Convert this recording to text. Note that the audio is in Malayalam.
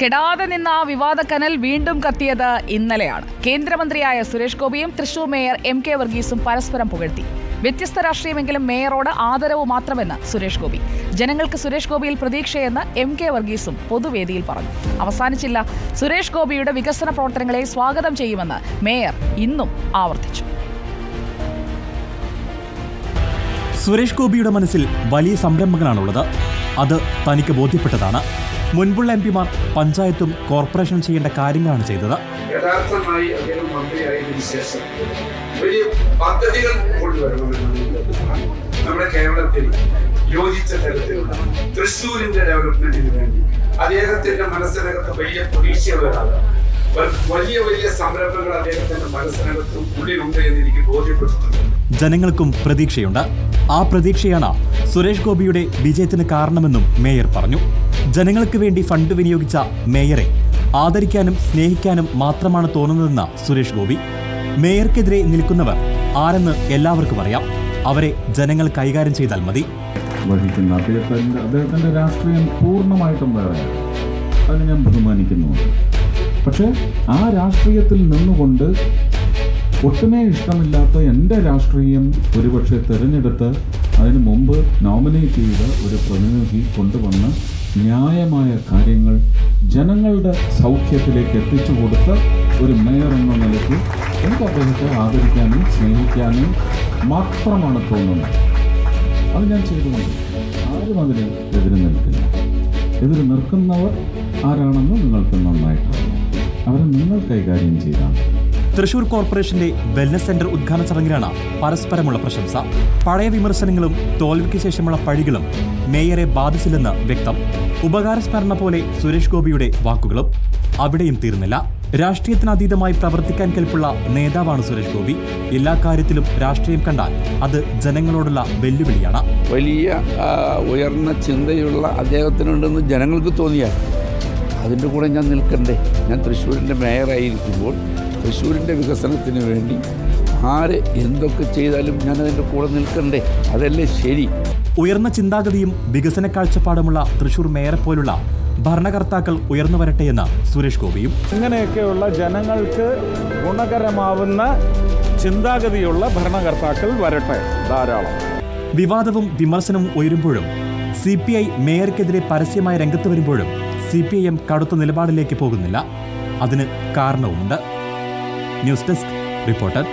കെടാതെ നിന്ന ആ വിവാദ കനൽ വീണ്ടും കത്തിയത് ഇന്നലെയാണ്. കേന്ദ്രമന്ത്രിയായ സുരേഷ് ഗോപിയും തൃശൂർ മേയർ എം കെ വർഗീസും പരസ്പരം പുകഴ്ത്തി. വ്യത്യസ്ത രാഷ്ട്രീയമെങ്കിലും മേയറോട് ആദരവ് മാത്രമെന്ന് സുരേഷ് ഗോപി. ജനങ്ങൾക്ക് സുരേഷ് ഗോപിയിൽ പ്രതീക്ഷയെന്ന് എം കെ വർഗീസും പൊതുവേദിയിൽ പറഞ്ഞു. അവസാനിച്ചില്ല. സുരേഷ് ഗോപിയുടെ വികസന പ്രവർത്തനങ്ങളെ സ്വാഗതം ചെയ്യുമെന്ന് മേയർ ഇന്നും ആവർത്തിച്ചു. സുരേഷ് ഗോപിയുടെ മനസ്സിൽ വലിയ സംരംഭങ്ങളാണുള്ളത്. അത് തനിക്ക് ബോധ്യപ്പെട്ടതാണ്. മുൻപുള്ള എംപിമാർ പഞ്ചായത്തും കോർപ്പറേഷനും ചെയ്യേണ്ട കാര്യങ്ങളാണ് ചെയ്തത്. യഥാർത്ഥമായി അദ്ദേഹം മന്ത്രിയായതിനു ശേഷം വലിയ പദ്ധതികൾ കൊണ്ടുവരണമെന്നാണ് നമ്മുടെ കേരളത്തിൽ യോജിച്ച തരത്തിലുള്ള തൃശ്ശൂരിന്റെ ഡെവലപ്മെന്റിന് വേണ്ടി അദ്ദേഹത്തിന്റെ മനസ്സിനകത്ത് വലിയ പ്രതീക്ഷകളാണ്. വലിയ വലിയ സംരംഭങ്ങൾ അദ്ദേഹത്തിന്റെ മനസ്സിനകത്തും ഉള്ളിലുണ്ട് എന്ന് എനിക്ക് ബോധ്യപ്പെട്ടിട്ടുണ്ട്. ജനങ്ങൾക്കും പ്രതീക്ഷയുണ്ട്. ആ പ്രതീക്ഷയാണ് സുരേഷ് ഗോപിയുടെ വിജയത്തിന് കാരണമെന്നും മേയർ പറഞ്ഞു. ജനങ്ങൾക്ക് വേണ്ടി ഫണ്ട് വിനിയോഗിച്ച മേയറെ ആദരിക്കാനും സ്നേഹിക്കാനും മാത്രമാണ് തോന്നുന്നതെന്ന് സുരേഷ് ഗോപി. മേയർക്കെതിരെ നിൽക്കുന്നവർ ആരെന്ന് എല്ലാവർക്കും അറിയാം. അവരെ ജനങ്ങൾ കൈകാര്യം ചെയ്താൽ മതി. വഹിക്കുന്ന അദ്ദേഹത്തിന്റെ രാഷ്ട്രീയം പൂർണ്ണമായിട്ടും വേറെയാണ്. അതിന് ഞാൻ ബഹുമാനിക്കുന്നുണ്ട്. പക്ഷേ ആ രാഷ്ട്രീയത്തിൽ നിന്നുകൊണ്ട് ഒട്ടുമേ ഇഷ്ടമില്ലാത്ത എൻ്റെ രാഷ്ട്രീയം ഒരുപക്ഷെ തിരഞ്ഞെടുത്ത് അതിനു മുമ്പ് നോമിനേറ്റ് ചെയ്ത ഒരു പ്രതിനിധി കൊണ്ടുവന്ന് ന്യായമായ കാര്യങ്ങൾ ജനങ്ങളുടെ സൗഖ്യത്തിലേക്ക് എത്തിച്ചു കൊടുത്ത ഒരു മേയർ എന്ന നിലയ്ക്ക് എനിക്ക് അദ്ദേഹത്തെ ആദരിക്കാനും സ്നേഹിക്കാനും മാത്രമാണ് തോന്നുന്നത്. അത് ഞാൻ ചെയ്തുകൊണ്ട് ആരും അതിന് എതിര് നിൽക്കില്ല. എതിര് നിൽക്കുന്നവർ ആരാണെന്ന് നിങ്ങൾക്ക് നന്നായിട്ടറിയാം. അവരെ നിങ്ങൾ കൈകാര്യം ചെയ്താൽ. തൃശൂർ കോർപ്പറേഷന്റെ വെൽനസ് സെന്റർ ഉദ്ഘാടന ചടങ്ങിലാണ് പരസ്പരമുള്ള പ്രശംസ. പഴയ വിമർശനങ്ങളും തോൽവിക്ക് ശേഷമുള്ള പഴികളും മേയറെ ബാധിച്ചില്ലെന്ന് വ്യക്തം. ഉപകാരസ്മരണ പോലെ സുരേഷ് ഗോപിയുടെ വാക്കുകളും. അവിടെയും തീർന്നില്ല. രാഷ്ട്രീയത്തിനതീതമായി പ്രവർത്തിക്കാൻ കെൽപ്പുള്ള നേതാവാണ് സുരേഷ് ഗോപി. എല്ലാ കാര്യത്തിലും രാഷ്ട്രീയം കണ്ടാൽ അത് ജനങ്ങളോടുള്ള വെല്ലുവിളിയാണ്. വലിയ ഉയർന്ന ചിന്തയുള്ള അദ്ദേഹത്തിനുണ്ടെന്ന് ജനങ്ങൾക്ക് തോന്നിയാൽ അതിൻ്റെ കൂടെ ഞാൻ നിൽക്കണ്ടേ? ഞാൻ തൃശ്ശൂരിൻ്റെ മേയറായിരിക്കുമ്പോൾ തൃശ്ശൂരിൻ്റെ വികസനത്തിന് വേണ്ടി ആര് എന്തൊക്കെ ചെയ്താലും ഞാൻ അതിൻ്റെ കൂടെ നിൽക്കണ്ടേ? അതല്ലേ ശരി. ഉയർന്ന ചിന്താഗതിയും വികസന കാഴ്ചപ്പാടുമുള്ള തൃശൂർ മേയറെ പോലുള്ള ഭരണകർത്താക്കൾ ഉയർന്നു വരട്ടെയെന്ന് സുരേഷ് ഗോപിയും. ഇങ്ങനെയൊക്കെയുള്ള ജനങ്ങൾക്ക് ഗുണകരമാവുന്ന ചിന്താഗതിയുള്ള ഭരണകർത്താക്കൾ വരട്ടെ ധാരാളം. വിവാദവും വിമർശനവും ഉയരുമ്പോഴും CPI മേയർക്കെതിരെ പരസ്യമായ രംഗത്ത് വരുമ്പോഴും CPIM കടുത്ത നിലപാടിലേക്ക് പോകുന്നില്ല. അതിന് കാരണവുമുണ്ട്. News desk reporter.